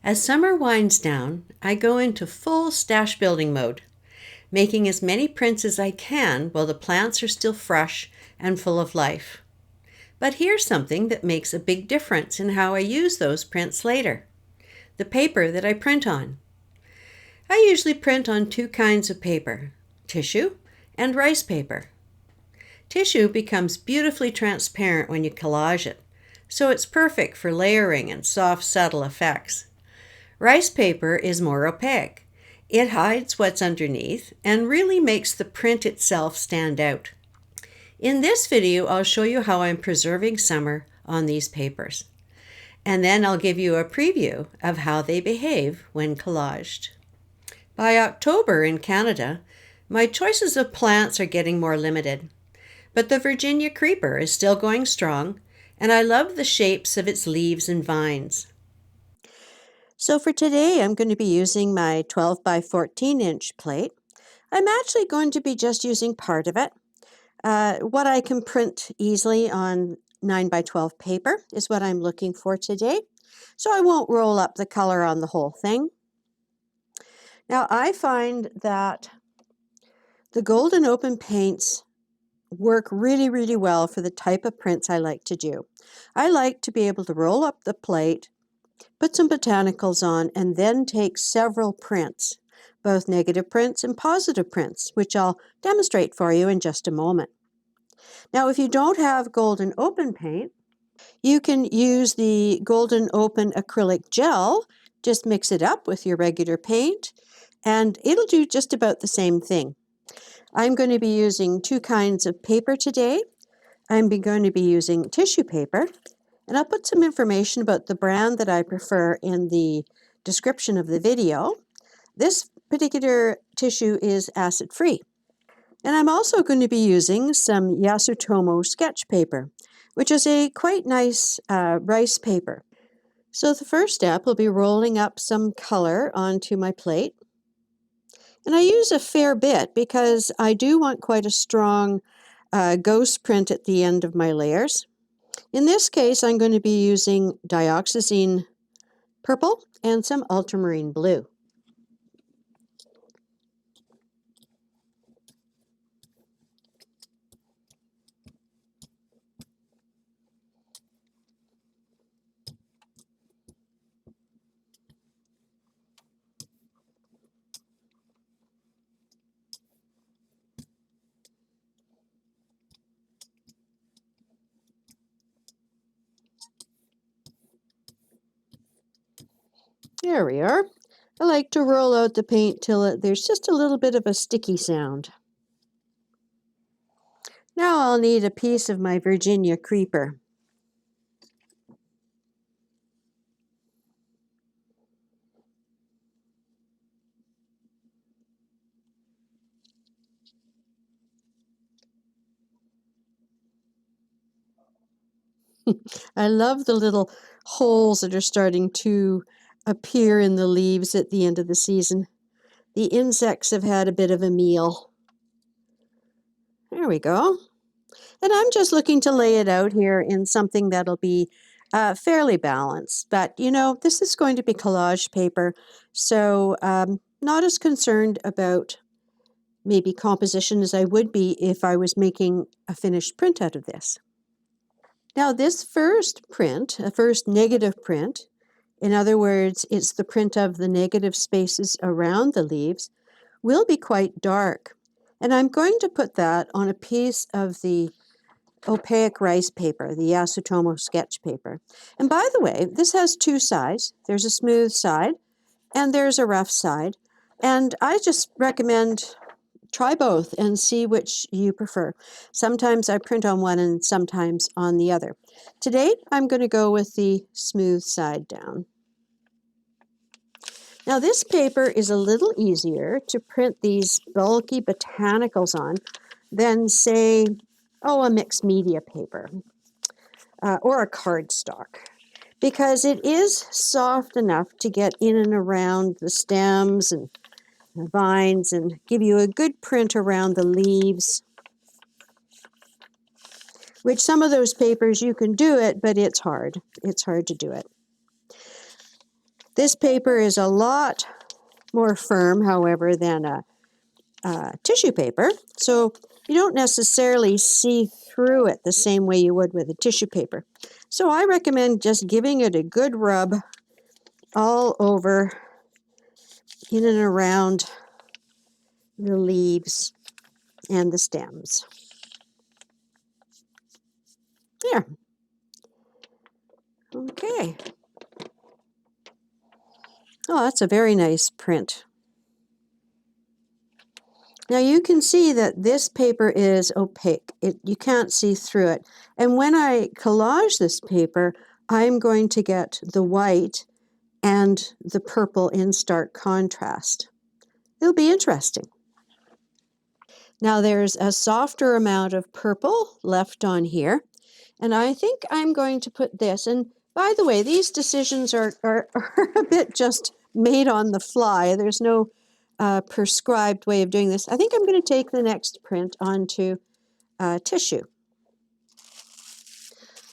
As summer winds down, I go into full stash building mode, making as many prints as I can while the plants are still fresh and full of life. But here's something that makes a big difference in how I use those prints later: the paper that I print on. I usually print on two kinds of paper: tissue and rice paper. Tissue becomes beautifully transparent when you collage it, so it's perfect for layering and soft, subtle effects. Rice paper is more opaque. It hides what's underneath and really makes the print itself stand out. In this video, I'll show you how I'm preserving summer on these papers. And then I'll give you a preview of how they behave when collaged. By October in Canada, my choices of plants are getting more limited. But the Virginia creeper is still going strong, and I love the shapes of its leaves and vines. So for today, I'm going to be using my 12 by 14 inch plate. I'm actually going to be just using part of it. What I can print easily on 9 by 12 paper is what I'm looking for today. So I won't roll up the color on the whole thing. Now I find that the golden open paints work really, really well for the type of prints I like to do. I like to be able to roll up the plate, put some botanicals on, and then take several prints, both negative prints and positive prints, which I'll demonstrate for you in just a moment. Now, if you don't have golden open paint, you can use the golden open acrylic gel. Just mix it up with your regular paint, and it'll do just about the same thing. I'm going to be using two kinds of paper today. I'm going to be using tissue paper, and I'll put some information about the brand that I prefer in the description of the video. This particular tissue is acid-free. And I'm also going to be using some Yasutomo sketch paper, which is a quite nice rice paper. So the first step will be rolling up some color onto my plate. And I use a fair bit because I do want quite a strong ghost print at the end of my layers. In this case, I'm going to be using dioxazine purple and some ultramarine blue. There we are. I like to roll out the paint till there's just a little bit of a sticky sound. Now I'll need a piece of my Virginia creeper. I love the little holes that are starting to appear in the leaves at the end of the season. The insects have had a bit of a meal. There we go. And I'm just looking to lay it out here in something that'll be fairly balanced. But, you know, this is going to be collage paper, so not as concerned about maybe composition as I would be if I was making a finished print out of this. Now, this first print, a first negative print, in other words, it's the print of the negative spaces around the leaves, will be quite dark. And I'm going to put that on a piece of the opaque rice paper, the Yasutomo sketch paper. And by the way, this has two sides. There's a smooth side and there's a rough side. And I just recommend try both and see which you prefer. Sometimes I print on one and sometimes on the other. Today, I'm going to go with the smooth side down. Now this paper is a little easier to print these bulky botanicals on than, say, a mixed media paper or a cardstock, because it is soft enough to get in and around the stems and the vines and give you a good print around the leaves, which some of those papers you can do it, but it's hard. It's hard to do it. This paper is a lot more firm, however, than a tissue paper, so you don't necessarily see through it the same way you would with a tissue paper. So I recommend just giving it a good rub all over, in and around the leaves and the stems. There. Okay. Oh, that's a very nice print. Now you can see that this paper is opaque. You can't see through it. And when I collage this paper, I'm going to get the white and the purple in stark contrast. It'll be interesting. Now there's a softer amount of purple left on here, and I think I'm going to put this, and by the way, these decisions are a bit just made on the fly. There's no prescribed way of doing this. I think I'm going to take the next print onto tissue.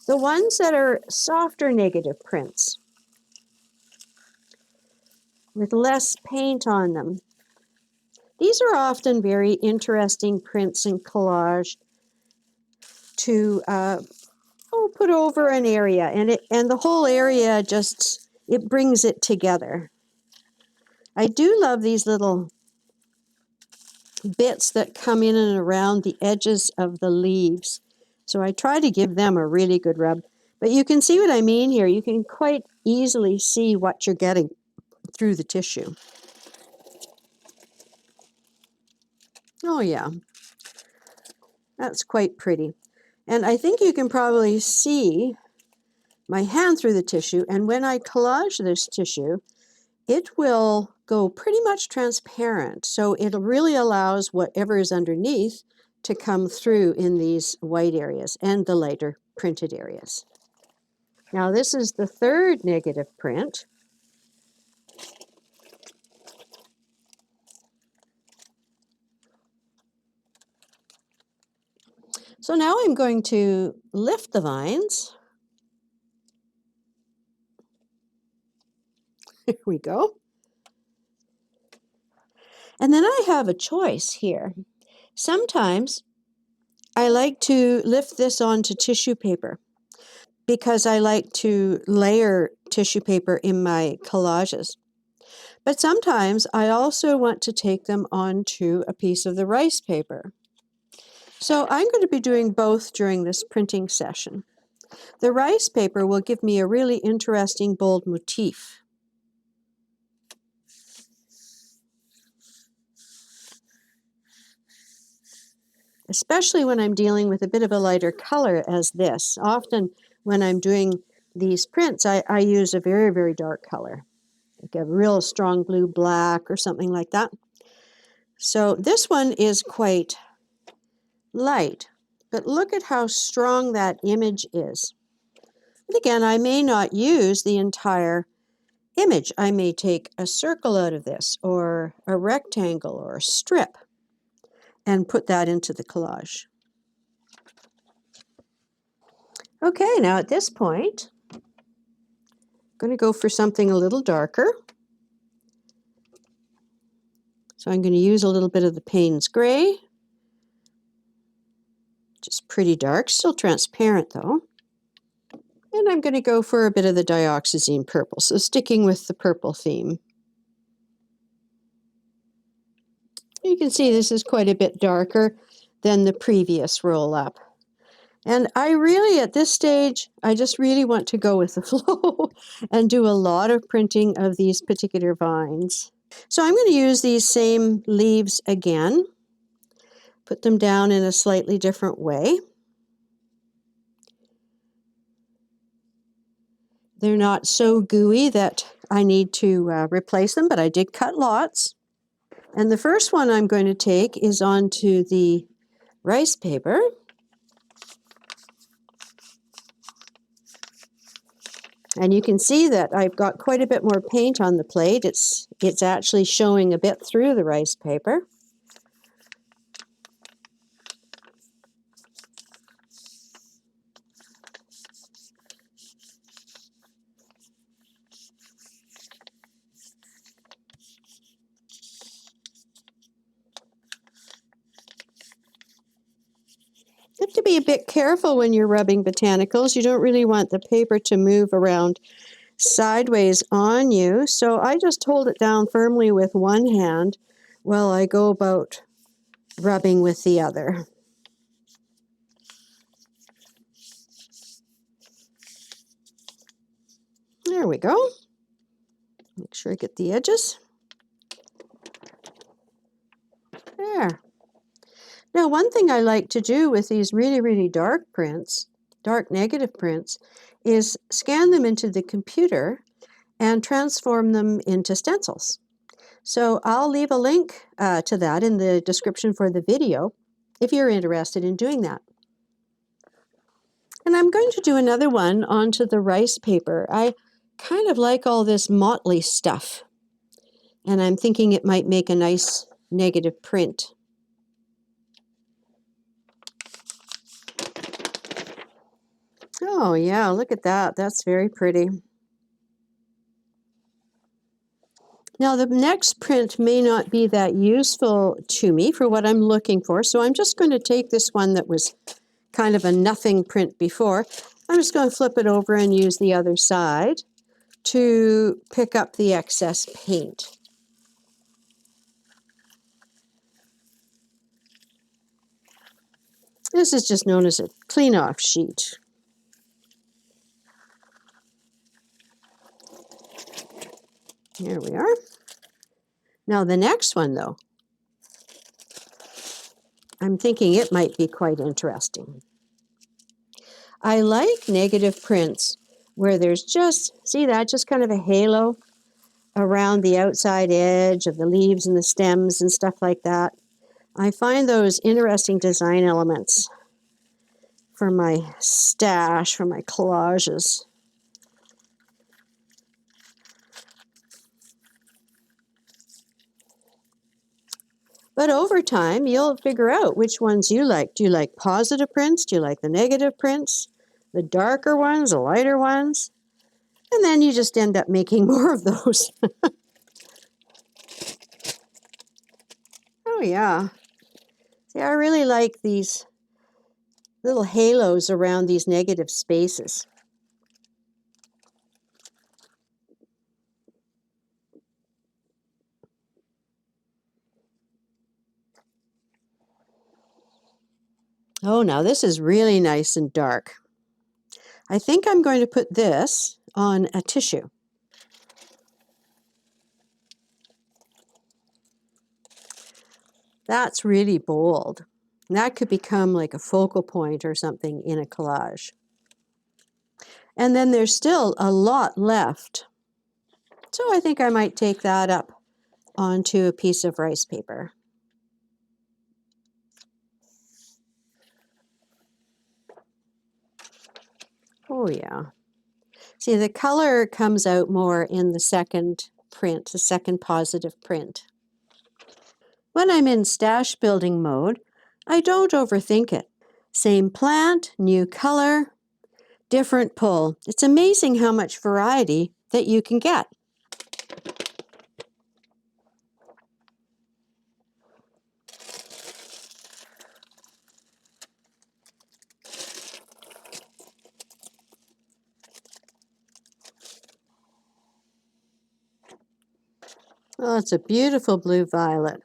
The ones that are softer negative prints with less paint on them, these are often very interesting prints in collage to put over an area, and the whole area just, it brings it together. I do love these little bits that come in and around the edges of the leaves, so I try to give them a really good rub. But you can see what I mean here. You can quite easily see what you're getting through the tissue. Oh yeah, that's quite pretty. And I think you can probably see my hand through the tissue, and when I collage this tissue, it will go pretty much transparent. So it really allows whatever is underneath to come through in these white areas and the lighter printed areas. Now this is the third negative print. So now I'm going to lift the vines. Here we go. And then I have a choice here. Sometimes I like to lift this onto tissue paper because I like to layer tissue in my collages. But sometimes I also want to take them onto a piece of the rice paper. So I'm going to be doing both during this printing session. The rice paper will give me a really interesting bold motif. Especially when I'm dealing with a bit of a lighter color as this. Often when I'm doing these prints, I use a very, very dark color, like a real strong blue black or something like that. So this one is quite light, but look at how strong that image is. And again, I may not use the entire image. I may take a circle out of this, or a rectangle, or a strip, and put that into the collage. Okay, now at this point, I'm going to go for something a little darker. So I'm going to use a little bit of the Payne's Gray, just pretty dark, still transparent though. And I'm going to go for a bit of the dioxazine purple, so sticking with the purple theme. You can see this is quite a bit darker than the previous roll-up. And I really, at this stage, I just really want to go with the flow and do a lot of printing of these particular vines. So I'm going to use these same leaves again, put them down in a slightly different way. They're not so gooey that I need to replace them, but I did cut lots. And the first one I'm going to take is onto the rice paper. And you can see that I've got quite a bit more paint on the plate. It's actually showing a bit through the rice paper. You have to be a bit careful when you're rubbing botanicals. You don't really want the paper to move around sideways on you. So I just hold it down firmly with one hand while I go about rubbing with the other. There we go. Make sure I get the edges. There. Now, one thing I like to do with these really, really dark prints, dark negative prints, is scan them into the computer and transform them into stencils. So I'll leave a link to that in the description for the video if you're interested in doing that. And I'm going to do another one onto the rice paper. I kind of like all this motley stuff, and I'm thinking it might make a nice negative print. Oh yeah, look at that. That's very pretty. Now the next print may not be that useful to me for what I'm looking for, so I'm just going to take this one that was kind of a nothing print before. I'm just going to flip it over and use the other side to pick up the excess paint. This is just known as a clean-off sheet. Here we are. Now the next one, though, I'm thinking it might be quite interesting. I like negative prints where there's just, see that, just kind of a halo around the outside edge of the leaves and the stems and stuff like that. I find those interesting design elements for my stash, for my collages. But over time, you'll figure out which ones you like. Do you like positive prints? Do you like the negative prints? The darker ones, the lighter ones? And then you just end up making more of those. Oh, yeah. See, I really like these little halos around these negative spaces. Oh, now this is really nice and dark. I think I'm going to put this on a tissue. That's really bold. That could become like a focal point or something in a collage. And then there's still a lot left. So I think I might take that up onto a piece of rice paper. Oh yeah. See, the color comes out more in the second print, the second positive print. When I'm in stash building mode, I don't overthink it. Same plant, new color, different pull. It's amazing how much variety that you can get. Oh, it's a beautiful blue violet.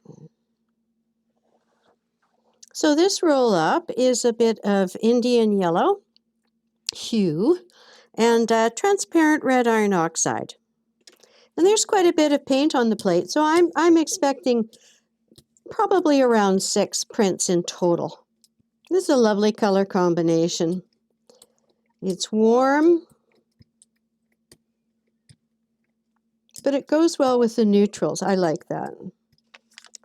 So this roll up is a bit of Indian yellow hue and transparent red iron oxide. And there's quite a bit of paint on the plate, so I'm expecting probably around 6 prints in total. This is a lovely color combination. It's warm, but it goes well with the neutrals. I like that.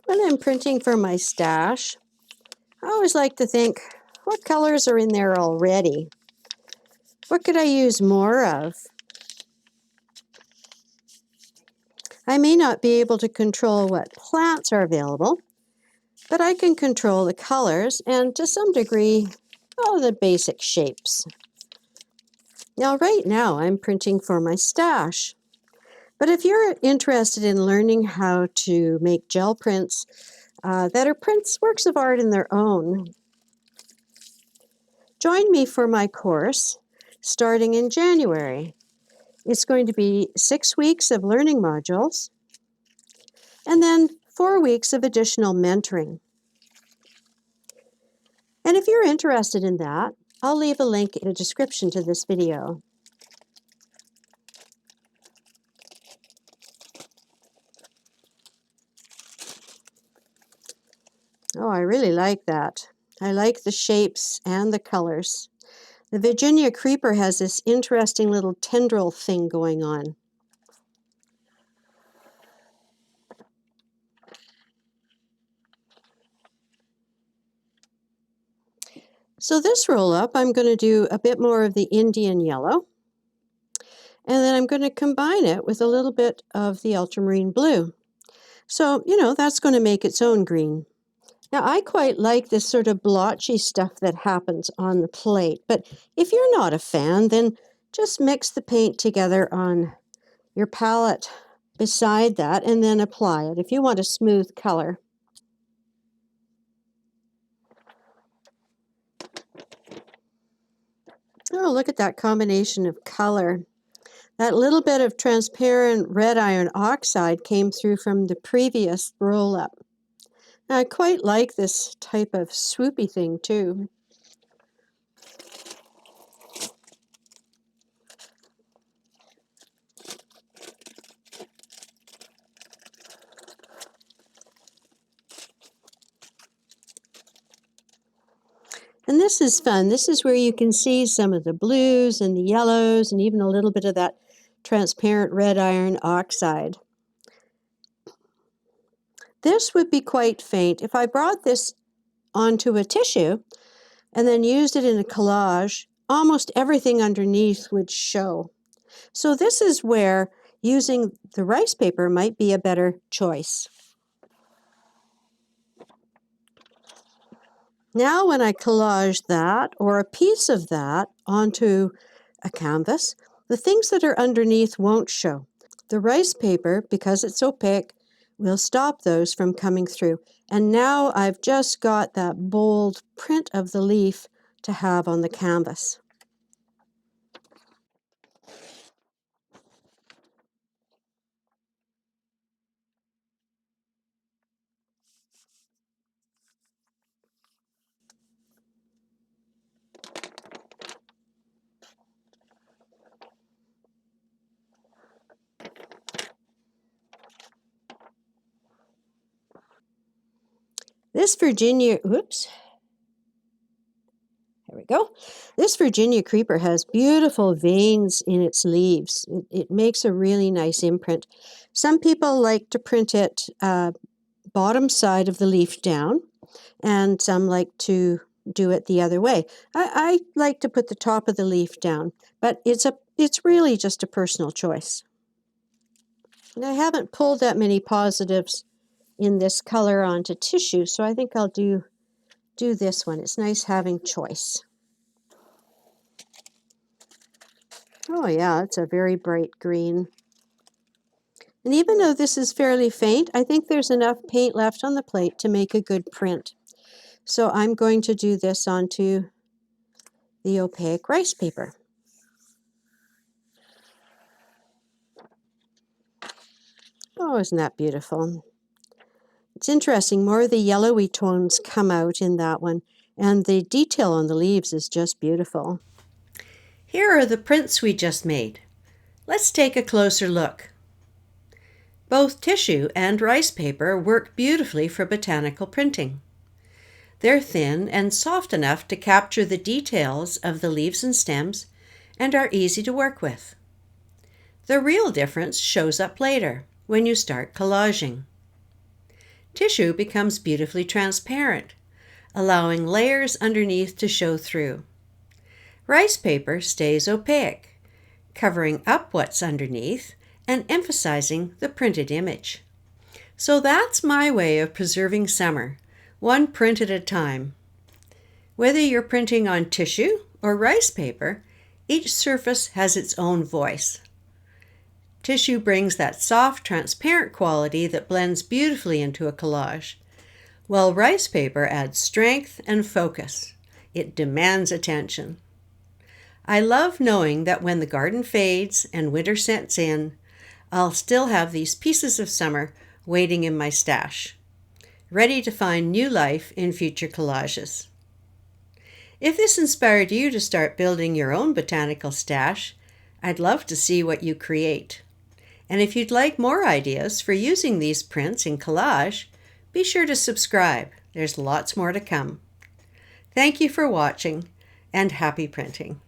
When I'm printing for my stash, I always like to think, what colors are in there already? What could I use more of? I may not be able to control what plants are available, but I can control the colors and to some degree, the basic shapes. Now, right now, I'm printing for my stash. But if you're interested in learning how to make gel prints that are works of art in their own, Join me for my course starting in January. It's going to be 6 weeks of learning modules and then 4 weeks of additional mentoring. And if you're interested in that, I'll leave a link in the description to this video. Oh, I really like that. I like the shapes and the colors. The Virginia creeper has this interesting little tendril thing going on. So this roll-up, I'm going to do a bit more of the Indian yellow, and then I'm going to combine it with a little bit of the ultramarine blue. So, that's going to make its own green. Now, I quite like this sort of blotchy stuff that happens on the plate, but if you're not a fan, then just mix the paint together on your palette beside that and then apply it if you want a smooth color. Oh, look at that combination of color. That little bit of transparent red iron oxide came through from the previous roll-up. I quite like this type of swoopy thing too. And this is fun. This is where you can see some of the blues and the yellows and even a little bit of that transparent red iron oxide. This would be quite faint. If I brought this onto a tissue and then used it in a collage, almost everything underneath would show. So this is where using the rice paper might be a better choice. Now when I collage that or a piece of that onto a canvas, the things that are underneath won't show. The rice paper, because it's opaque, will stop those from coming through. And now I've just got that bold print of the leaf to have on the canvas. This Virginia, oops, there we go. This Virginia creeper has beautiful veins in its leaves. It makes a really nice imprint. Some people like to print it bottom side of the leaf down, and some like to do it the other way. I like to put the top of the leaf down, but it's really just a personal choice. And I haven't pulled that many positives in this color onto tissue, so I think I'll do this one. It's nice having choice. Oh yeah, it's a very bright green. And even though this is fairly faint, I think there's enough paint left on the plate to make a good print. So I'm going to do this onto the opaque rice paper. Oh, isn't that beautiful? It's interesting, more of the yellowy tones come out in that one, and the detail on the leaves is just beautiful. Here are the prints we just made. Let's take a closer look. Both tissue and rice paper work beautifully for botanical printing. They're thin and soft enough to capture the details of the leaves and stems and are easy to work with. The real difference shows up later when you start collaging. Tissue becomes beautifully transparent, allowing layers underneath to show through. Rice paper stays opaque, covering up what's underneath and emphasizing the printed image. So that's my way of preserving summer, one print at a time. Whether you're printing on tissue or rice paper, each surface has its own voice. Tissue brings that soft, transparent quality that blends beautifully into a collage, while rice paper adds strength and focus. It demands attention. I love knowing that when the garden fades and winter sets in, I'll still have these pieces of summer waiting in my stash, ready to find new life in future collages. If this inspired you to start building your own botanical stash, I'd love to see what you create. And if you'd like more ideas for using these prints in collage, be sure to subscribe. There's lots more to come. Thank you for watching, and happy printing.